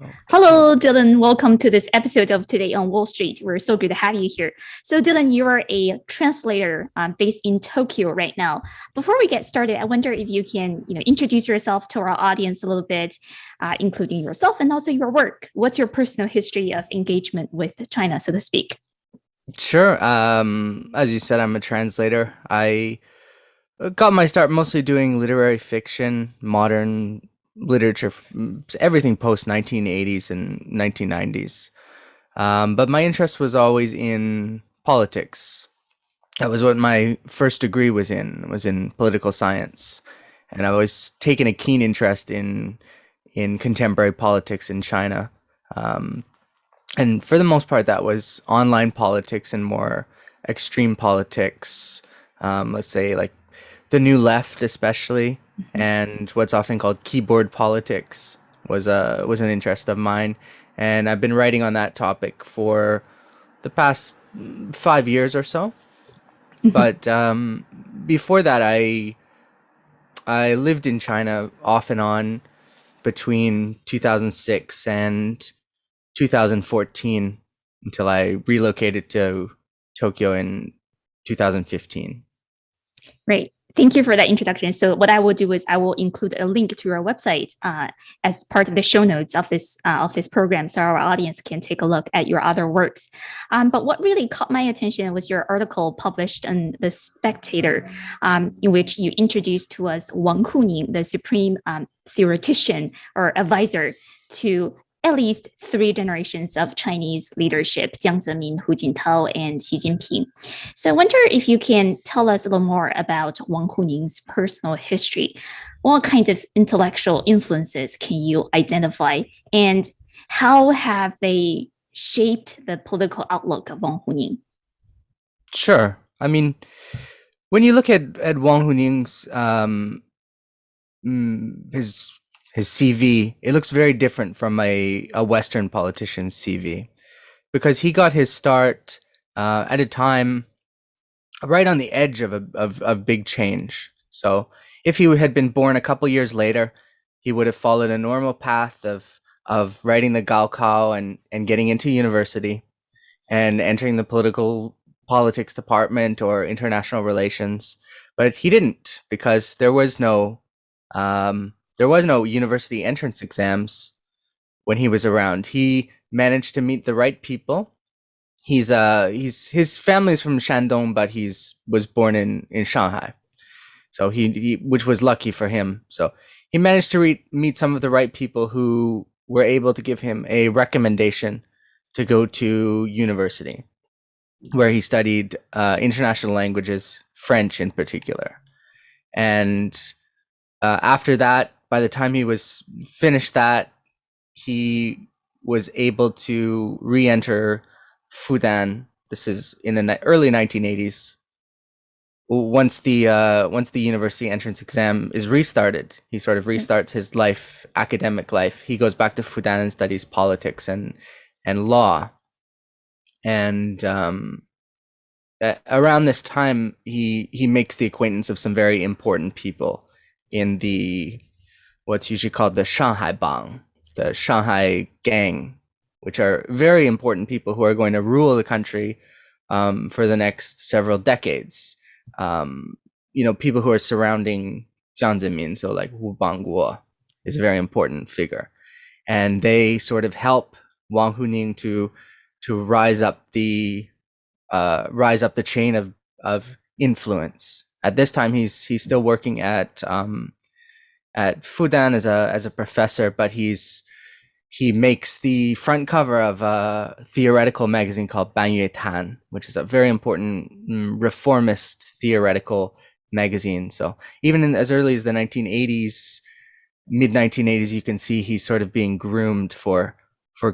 Okay. Hello, Dylan. Welcome to this episode of Today on Wall Street. We're so good to have you here. So, Dylan, you are a translator based in Tokyo right now. Before we get started, I wonder if you can, introduce yourself to our audience a little bit, including yourself and also your work. What's your personal history of engagement with China, so to speak? Sure. As you said, I'm a translator. I got my start mostly doing literary fiction, modern literature, everything post 1980s and 1990s. But my interest was always in politics. That was what my first degree was in political science. And I've always taken a keen interest in contemporary politics in China. And for the most part, that was online politics and more extreme politics. Let's say like the New Left, especially, and what's often called keyboard politics was an interest of mine. And I've been writing on that topic for the past 5 years or so. But before that, I lived in China off and on between 2006 and 2014 until I relocated to Tokyo in 2015. Great. Thank you for that introduction. So what I will do is I will include a link to our website as part of the show notes of this program, so our audience can take a look at your other works. But what really caught my attention was your article published in The Spectator, in which you introduced to us Wang Huning, the supreme theoretician or advisor to at least 3 generations of Chinese leadership, Jiang Zemin, Hu Jintao, and Xi Jinping. So I wonder if you can tell us a little more about Wang Huning's personal history. What kind of intellectual influences can you identify, and how have they shaped the political outlook of Wang Huning? Sure. I mean, when you look at Wang Huning's his CV, it looks very different from a Western politician's CV, because he got his start at a time right on the edge of big change. So if he had been born a couple years later, he would have followed a normal path of writing the Gaokao and getting into university and entering the politics department or international relations. But he didn't, because there was no university entrance exams when he was around. He managed to meet the right people. His family's from Shandong, but was born in Shanghai. So he which was lucky for him. So he managed to meet some of the right people who were able to give him a recommendation to go to university, where he studied international languages, French in particular. And after that, by the time he was finished that, he was able to re-enter Fudan. This is in the early 1980s. Once the university entrance exam is restarted, he sort of restarts his academic life. He goes back to Fudan and studies politics and law. And around this time, he makes the acquaintance of some very important people in what's usually called the Shanghai Bang, the Shanghai Gang, which are very important people who are going to rule the country for the next several decades. People who are surrounding Jiang Zemin, so like Wu Bangguo is a very important figure, and they sort of help Wang Huning to rise up the chain of influence. At this time, he's still working at Fudan as a professor, but he makes the front cover of a theoretical magazine called Banyue Tan, which is a very important reformist theoretical magazine. So even as early as the 1980s, mid 1980s, you can see he's sort of being groomed for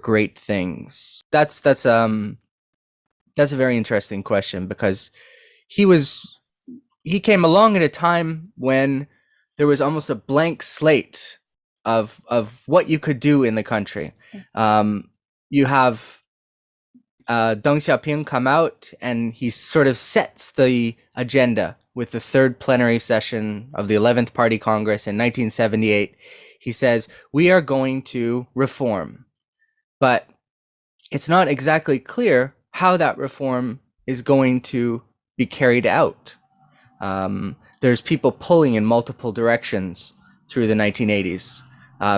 great things. That's a very interesting question, because he came along at a time when there was almost a blank slate of what you could do in the country. You have Deng Xiaoping come out, and he sort of sets the agenda with the third plenary session of the 11th Party Congress in 1978. He says, we are going to reform. but it's not exactly clear how that reform is going to be carried out. There's people pulling in multiple directions through the 1980s.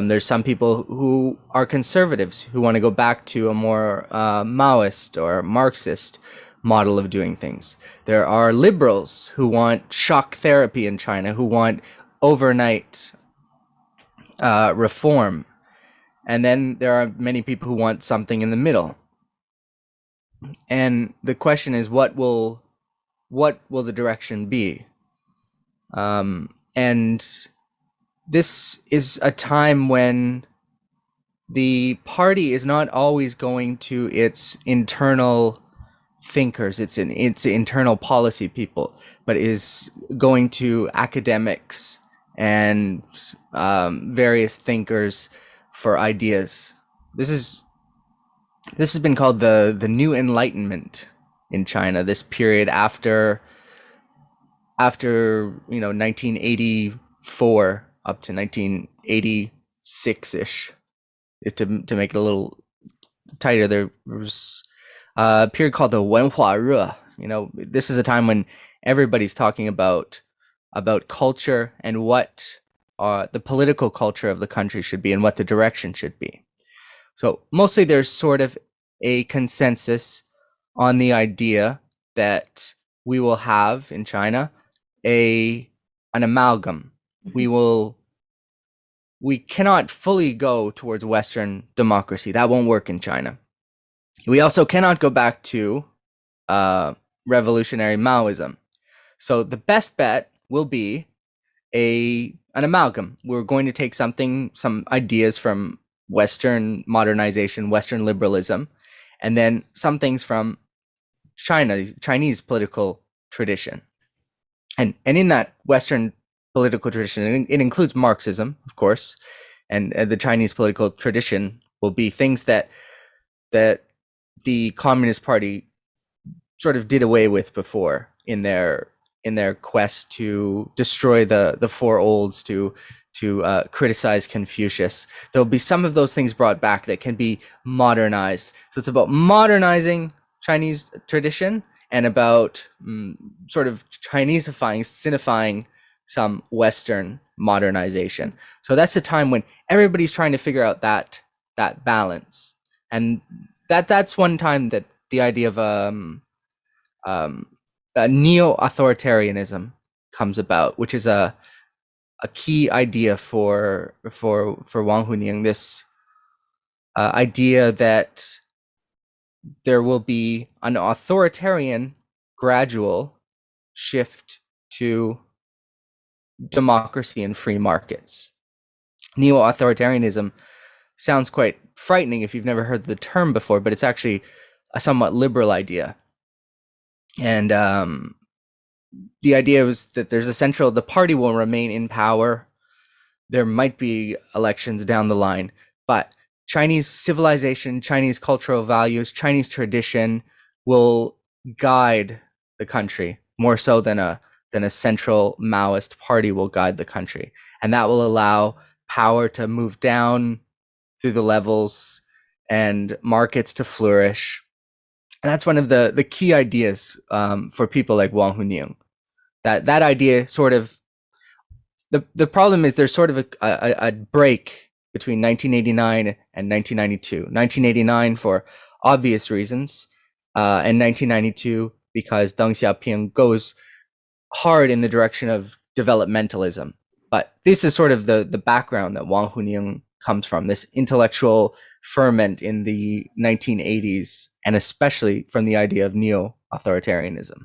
There's some people who are conservatives who want to go back to a more Maoist or Marxist model of doing things. There are liberals who want shock therapy in China, who want overnight reform. And then there are many people who want something in the middle. And the question is, what will the direction be? And this is a time when the party is not always going to its internal thinkers, its internal policy people, but is going to academics and various thinkers for ideas. This has been called the New Enlightenment in China. This period after 1984 up to 1986-ish. To make it a little tighter, there was a period called the 文化热. This is a time when everybody's talking about culture and what the political culture of the country should be and what the direction should be. So mostly there's sort of a consensus on the idea that we will have in China an amalgam. We cannot fully go towards Western democracy. That won't work in China. We also cannot go back to revolutionary Maoism. So the best bet will be an amalgam. We're going to take some ideas from Western modernization, Western liberalism, and then some things from Chinese political tradition. And in that Western political tradition, it includes Marxism, of course, and the Chinese political tradition will be things that the Communist Party sort of did away with before in their quest to destroy the four olds, to criticize Confucius. There'll be some of those things brought back that can be modernized. So it's about modernizing Chinese tradition and about sort of Chinesifying, Sinifying some Western modernization. So that's a time when everybody's trying to figure out that balance, and that's one time that the idea of neo-authoritarianism comes about, which is a key idea for Wang Huning. This idea that there will be an authoritarian gradual shift to democracy and free markets. Neo-authoritarianism sounds quite frightening if you've never heard the term before, but it's actually a somewhat liberal idea. And the idea was that the party will remain in power. There might be elections down the line, but Chinese civilization, Chinese cultural values, Chinese tradition will guide the country more so than a central Maoist party will guide the country. And that will allow power to move down through the levels and markets to flourish. And that's one of the key ideas for people like Wang Huning. That idea sort of, the problem is there's sort of a break between 1989 and 1992. 1989 for obvious reasons, and 1992 because Deng Xiaoping goes hard in the direction of developmentalism. But this is sort of the background that Wang Huning comes from, this intellectual ferment in the 1980s, and especially from the idea of neo-authoritarianism.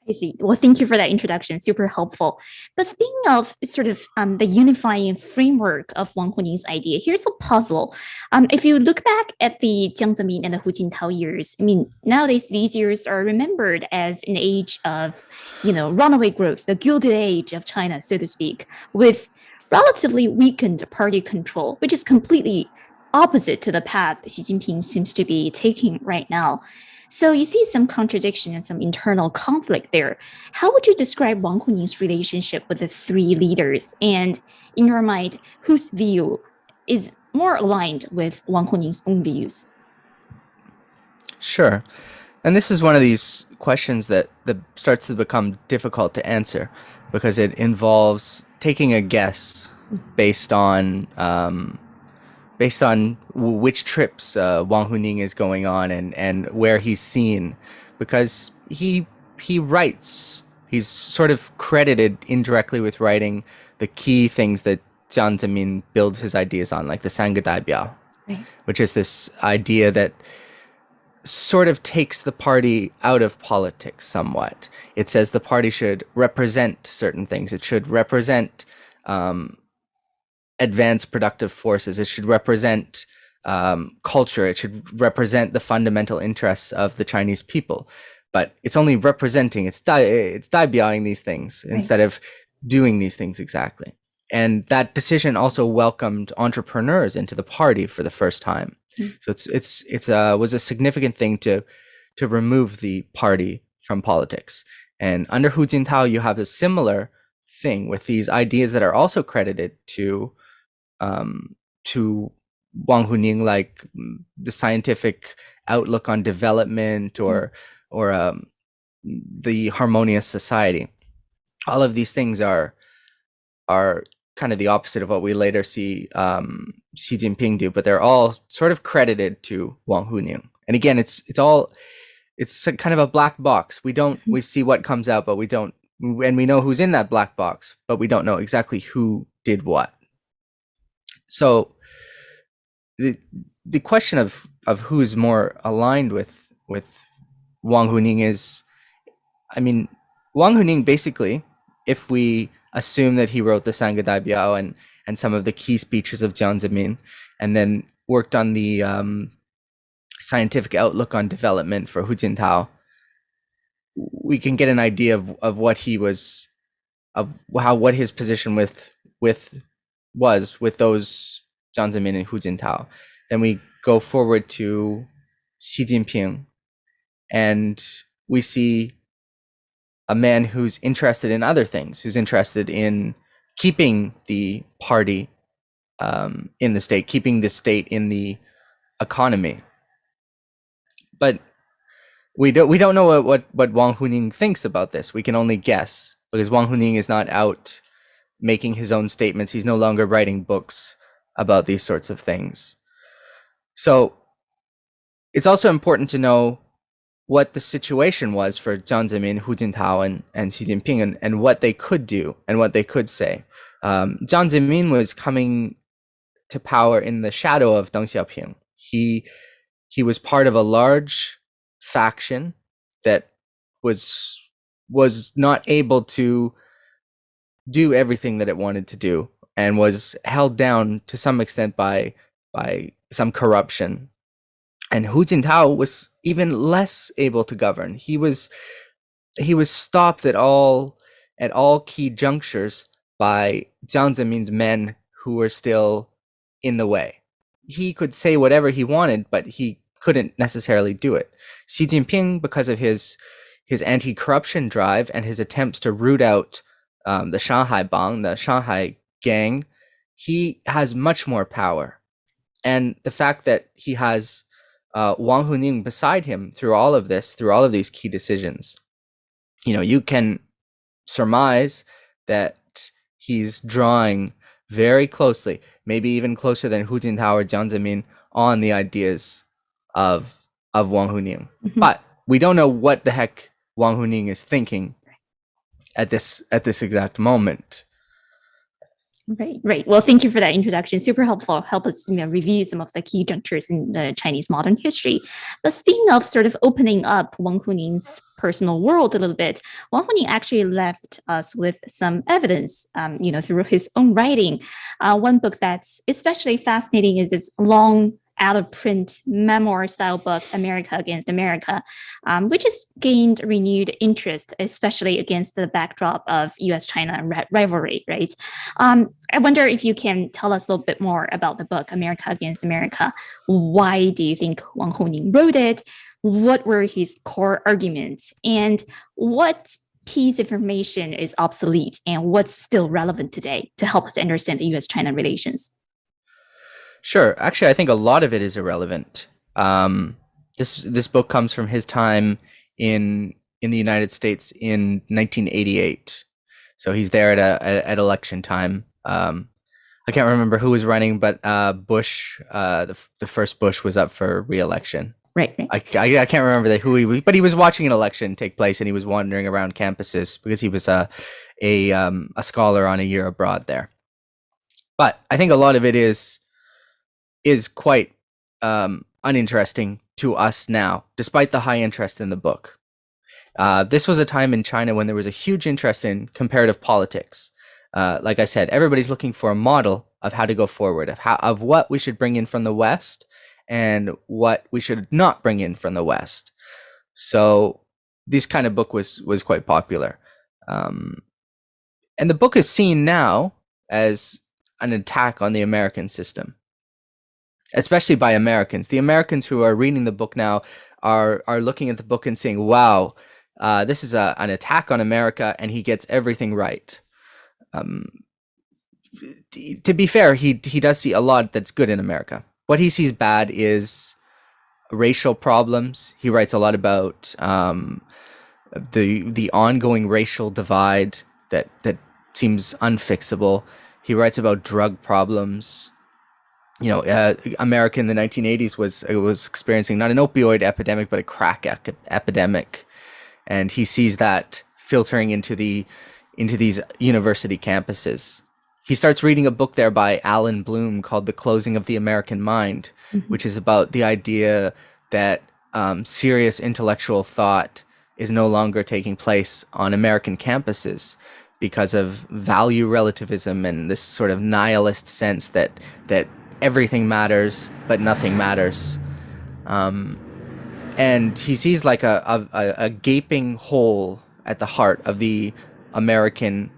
I see. Well, thank you for that introduction. Super helpful. But speaking of sort of the unifying framework of Wang Huning's idea, here's a puzzle. If you look back at the Jiang Zemin and the Hu Jintao years, I mean, nowadays these years are remembered as an age of, runaway growth, the gilded age of China, so to speak, with relatively weakened party control, which is completely opposite to the path Xi Jinping seems to be taking right now. So you see some contradiction and some internal conflict there. How would you describe Wang Huning's relationship with the three leaders? And in your mind, whose view is more aligned with Wang Huning's own views? Sure. And this is one of these questions that starts to become difficult to answer because it involves taking a guess based on which trips Wang Huning is going on and where he's seen, because he writes. He's sort of credited indirectly with writing the key things that Jiang Zemin builds his ideas on, like the 三个代表, right, which is this idea that sort of takes the party out of politics somewhat. It says the party should represent certain things. It should represent advanced productive forces. It should represent culture. It should represent the fundamental interests of the Chinese people. But it's only representing, it's 代表 these things, right, instead of doing these things exactly. And that decision also welcomed entrepreneurs into the party for the first time. So it was a significant thing to remove the party from politics. And under Hu Jintao, you have a similar thing with these ideas that are also credited to Wang Huning, like the scientific outlook on development or the harmonious society. All of these things are kind of the opposite of what we later see Xi Jinping do, but they're all sort of credited to Wang Huning. And again, it's kind of a black box. We see what comes out, but we don't, and we know who's in that black box, but we don't know exactly who did what. So the question of who's more aligned with Wang Huning is, I mean, Wang Huning basically, if we assume that he wrote the 三个代表 and some of the key speeches of Jiang Zemin, and then worked on the scientific outlook on development for Hu Jintao, we can get an idea of what he was, what his position with those Jiang Zemin and Hu Jintao. Then we go forward to Xi Jinping, and we see a man who's interested in other things, who's interested in keeping the party in the state, keeping the state in the economy. But we don't know what Wang Huning thinks about this. We can only guess, because Wang Huning is not out making his own statements. He's no longer writing books about these sorts of things. So it's also important to know what the situation was for Jiang Zemin, Hu Jintao, and Xi Jinping, and what they could do and what they could say. Jiang Zemin was coming to power in the shadow of Deng Xiaoping. He was part of a large faction that was not able to do everything that it wanted to do, and was held down to some extent by some corruption. And Hu Jintao was even less able to govern. He was stopped at all key junctures by Jiang Zemin's men who were still in the way. He could say whatever he wanted, but he couldn't necessarily do it. Xi Jinping, because of his anti-corruption drive and his attempts to root out the Shanghai Bang, the Shanghai gang, he has much more power. And the fact that he has Wang Huning beside him through all of these key decisions, you can surmise that he's drawing very closely, maybe even closer than Hu Jintao or Jiang Zemin, on the ideas of Wang Huning. Mm-hmm. But we don't know what the heck Wang Huning is thinking at this exact moment. Right. Well, thank you for that introduction. Super helpful. Help us review some of the key junctures in the Chinese modern history. But speaking of sort of opening up Wang Huning's personal world a little bit, Wang Huning actually left us with some evidence, through his own writing. One book that's especially fascinating is its long out-of-print memoir-style book, America Against America, which has gained renewed interest, especially against the backdrop of U.S.-China rivalry, right? I wonder if you can tell us a little bit more about the book, America Against America. Why do you think Wang Huning wrote it? What were his core arguments? And what piece of information is obsolete and what's still relevant today to help us understand the U.S.-China relations? Sure. Actually, I think a lot of it is irrelevant. This book comes from his time in the United States in 1988. So he's there at election time. I can't remember who was running, but Bush, the first Bush, was up for re-election. Right. I can't remember who he was, but he was watching an election take place, and he was wandering around campuses because he was a scholar on a year abroad there. But I think a lot of it is quite uninteresting to us now, despite the high interest in the book. This was a time in China when there was a huge interest in comparative politics. Like I said, everybody's looking for a model of how to go forward, of what we should bring in from the West and what we should not bring in from the West. So this kind of book was quite popular. And the book is seen now as an attack on the American system, especially by Americans. The Americans who are reading the book now are looking at the book and saying, wow, this is an attack on America, and he gets everything right. To be fair, he does see a lot that's good in America. What he sees bad is racial problems. He writes a lot about the ongoing racial divide that seems unfixable. He writes about drug problems. America in the 1980s was experiencing not an opioid epidemic, but a crack epidemic, and he sees that filtering into these university campuses. He starts reading a book there by Alan Bloom called The Closing of the American Mind, which is about the idea that serious intellectual thought is no longer taking place on American campuses because of value relativism and this sort of nihilist sense that everything matters but nothing matters. And he sees like a gaping hole at the heart of the American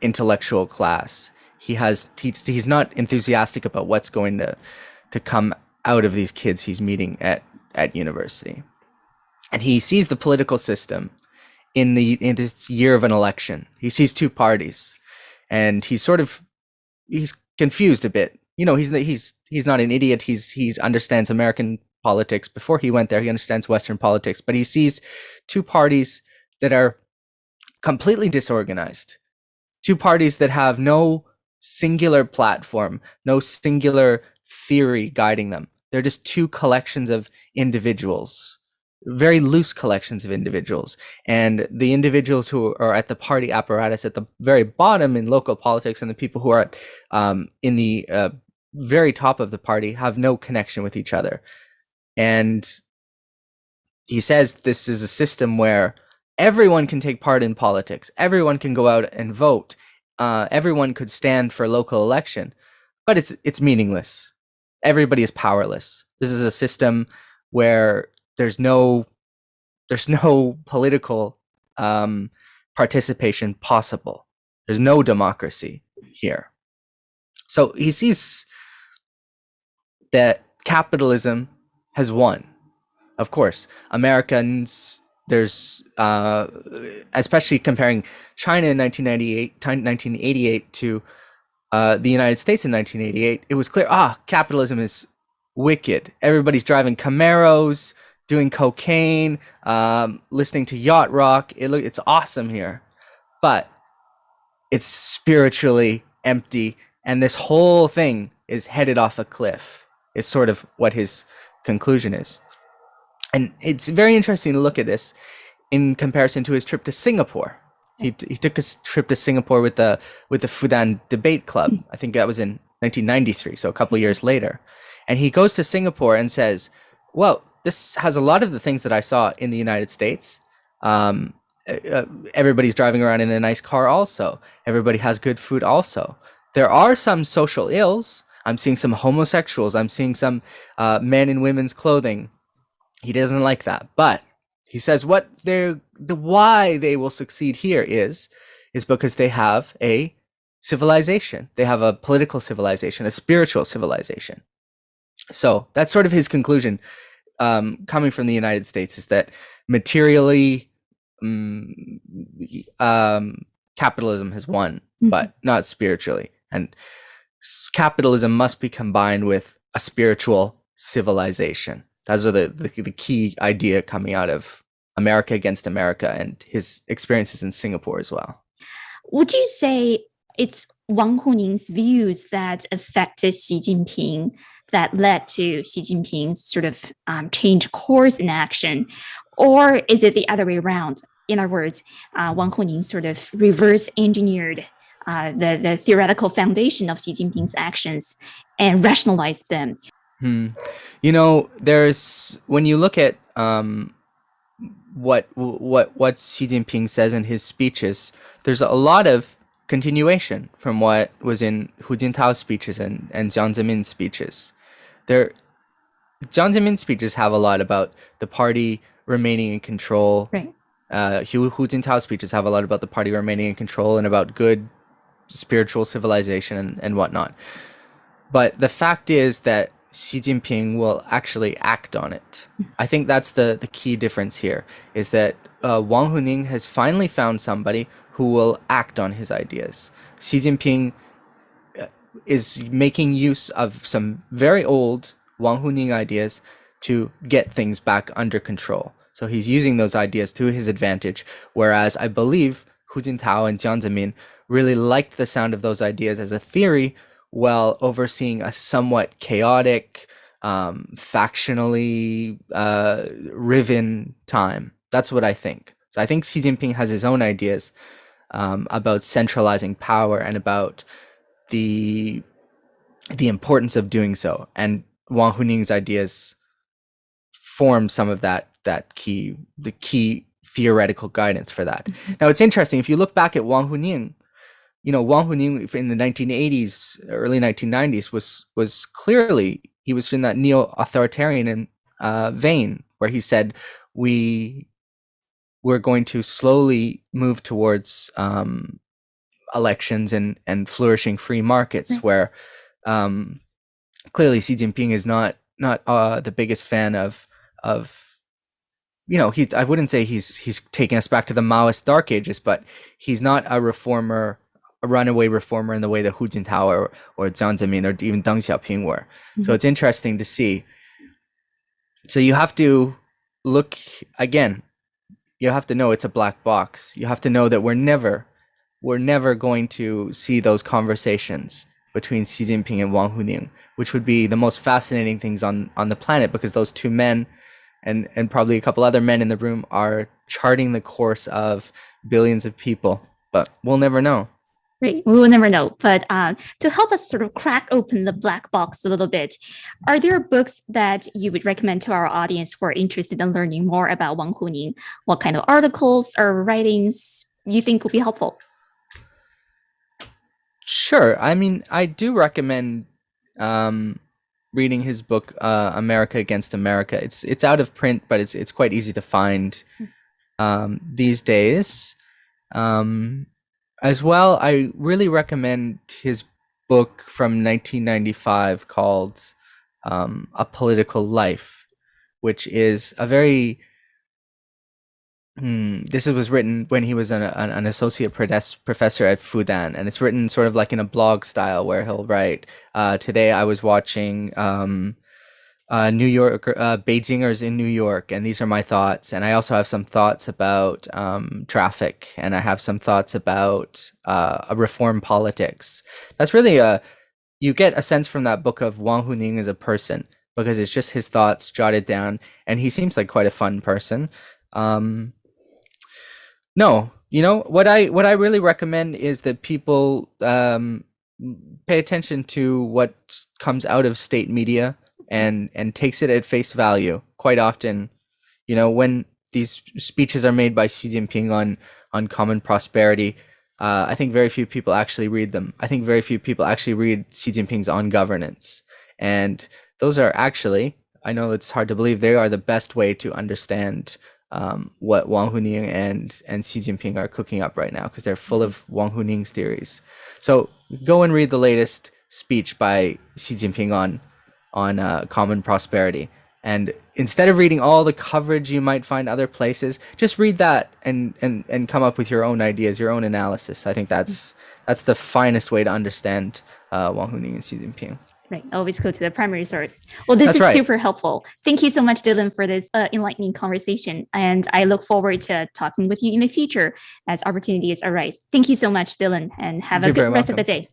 intellectual class. He's not enthusiastic about what's going to come out of these kids he's meeting at university. And he sees the political system in this year of an election. He sees two parties, and he's confused a bit. He's not an idiot. He understands American politics. Before he went there, he understands Western politics, but he sees two parties that are completely disorganized. Two parties that have no singular platform, no singular theory guiding them. They're just two collections of individuals, very loose collections of individuals. And the individuals who are at the party apparatus at the very bottom in local politics and the people who are in the very top of the party have no connection with each other. And he says this is a system where everyone can take part in politics. Everyone can go out and vote. Everyone could stand for a local election, but it's meaningless. Everybody is powerless. This is a system where there's no political participation possible. There's no democracy here. So he sees that capitalism has won. Of course, Americans, there's especially comparing China in 1988 to the United States in 1988, it was clear, capitalism is wicked. Everybody's driving Camaros, doing cocaine, listening to yacht rock. It's awesome here, but it's spiritually empty, and this whole thing is headed off a cliff, is sort of what his conclusion is. And it's very interesting to look at this in comparison to his trip to Singapore. He took a trip to Singapore with the Fudan Debate Club. I think that was in 1993, so a couple of years later. And he goes to Singapore and says, well, this has a lot of the things that I saw in the United States. Everybody's driving around in a nice car also. Everybody has good food also. There are some social ills. I'm seeing some homosexuals. I'm seeing some men in women's clothing. He doesn't like that. But he says why they will succeed here is because they have a civilization. They have a political civilization, a spiritual civilization. So that's sort of his conclusion coming from the United States, is that materially capitalism has won, but not spiritually. And capitalism must be combined with a spiritual civilization. Those are the key idea coming out of America against America and his experiences in Singapore as well. Would you say it's Wang Huning's views that affected Xi Jinping that led to Xi Jinping's sort of change course in action? Or is it the other way around? In other words, Wang Huning sort of reverse engineered the theoretical foundation of Xi Jinping's actions and rationalized them. You know, there's when you look at what Xi Jinping says in his speeches, there's a lot of continuation from what was in Hu Jintao's speeches and Jiang Zemin's speeches. Jiang Zemin's speeches have a lot about the party remaining in control. Right. Hu Jintao's speeches have a lot about the party remaining in control and about good spiritual civilization and whatnot. But the fact is that Xi Jinping will actually act on it. I think that's the key difference here, is that Wang Huning has finally found somebody who will act on his ideas. Xi Jinping is making use of some very old Wang Huning ideas to get things back under control. So he's using those ideas to his advantage, whereas I believe Hu Jintao and Jiang Zemin really liked the sound of those ideas as a theory while overseeing a somewhat chaotic, factionally riven time. That's what I think. So I think Xi Jinping has his own ideas about centralizing power and about the importance of doing so. And Wang Huning's ideas form some of the key theoretical guidance for that. Now, it's interesting, if you look back at Wang Huning, you know, Wang Huning in the 1980s, early 1990s was clearly, he was in that neo-authoritarian vein where he said, we're going to slowly move towards elections and flourishing free markets, where clearly Xi Jinping is not the biggest fan of you know, I wouldn't say he's taking us back to the Maoist dark ages, but he's not a reformer, a runaway reformer in the way that Hu Jintao or Jiang Zemin or even Deng Xiaoping were. So it's interesting to see. So you have to look, again, you have to know it's a black box. You have to know that we're never going to see those conversations between Xi Jinping and Wang Huning, which would be the most fascinating things on the planet, because those two men and probably a couple other men in the room are charting the course of billions of people, but we'll never know. Right, we will never know. But to help us sort of crack open the black box a little bit, are there books that you would recommend to our audience who are interested in learning more about Wang Huning? What kind of articles or writings you think will be helpful? Sure. I mean, I do recommend reading his book, America Against America. It's out of print, but it's quite easy to find these days. As well, I really recommend his book from 1995 called A Political Life, which is a very... this was written when he was an associate professor at Fudan, and it's written sort of like in a blog style where he'll write, today I was watching New York, Beijingers in New York, and these are my thoughts. And I also have some thoughts about traffic, and I have some thoughts about reform politics. That's really you get a sense from that book of Wang Huning as a person, because it's just his thoughts jotted down, and he seems like quite a fun person. No, you know, what I really recommend is that people pay attention to what comes out of state media and takes it at face value. Quite often, you know, when these speeches are made by Xi Jinping on common prosperity, I think very few people actually read them. I think very few people actually read Xi Jinping's On Governance. And those are actually, I know it's hard to believe, they are the best way to understand what Wang Huning and Xi Jinping are cooking up right now, because they're full of Wang Huning's theories. So go and read the latest speech by Xi Jinping on common prosperity. And instead of reading all the coverage you might find other places, just read that and come up with your own ideas, your own analysis. I think that's the finest way to understand Wang Huning and Xi Jinping. Right. Always go to the primary source. Well, this That's is right. super helpful. Thank you so much, Dylan, for this enlightening conversation. And I look forward to talking with you in the future as opportunities arise. Thank you so much, Dylan, and have a You're very good rest of the welcome. day.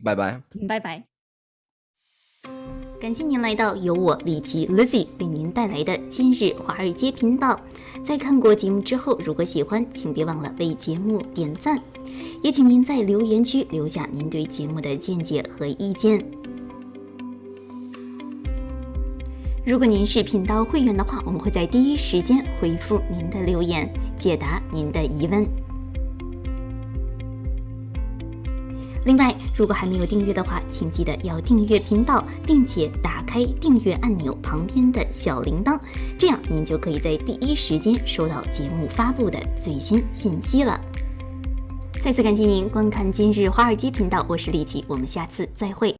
Bye bye. Bye bye. 感谢您来到由我李琦 Lizzi 为您带来的今日华尔街频道。在看过节目之后，如果喜欢，请别忘了为节目点赞，也请您在留言区留下您对节目的见解和意见。如果您是频道会员的话，我们会在第一时间回复您的留言，解答您的疑问。另外，如果还没有订阅的话，请记得要订阅频道，并且打开订阅按钮旁边的小铃铛，这样您就可以在第一时间收到节目发布的最新信息了。再次感谢您观看今日华尔街频道，我是李琦，我们下次再会。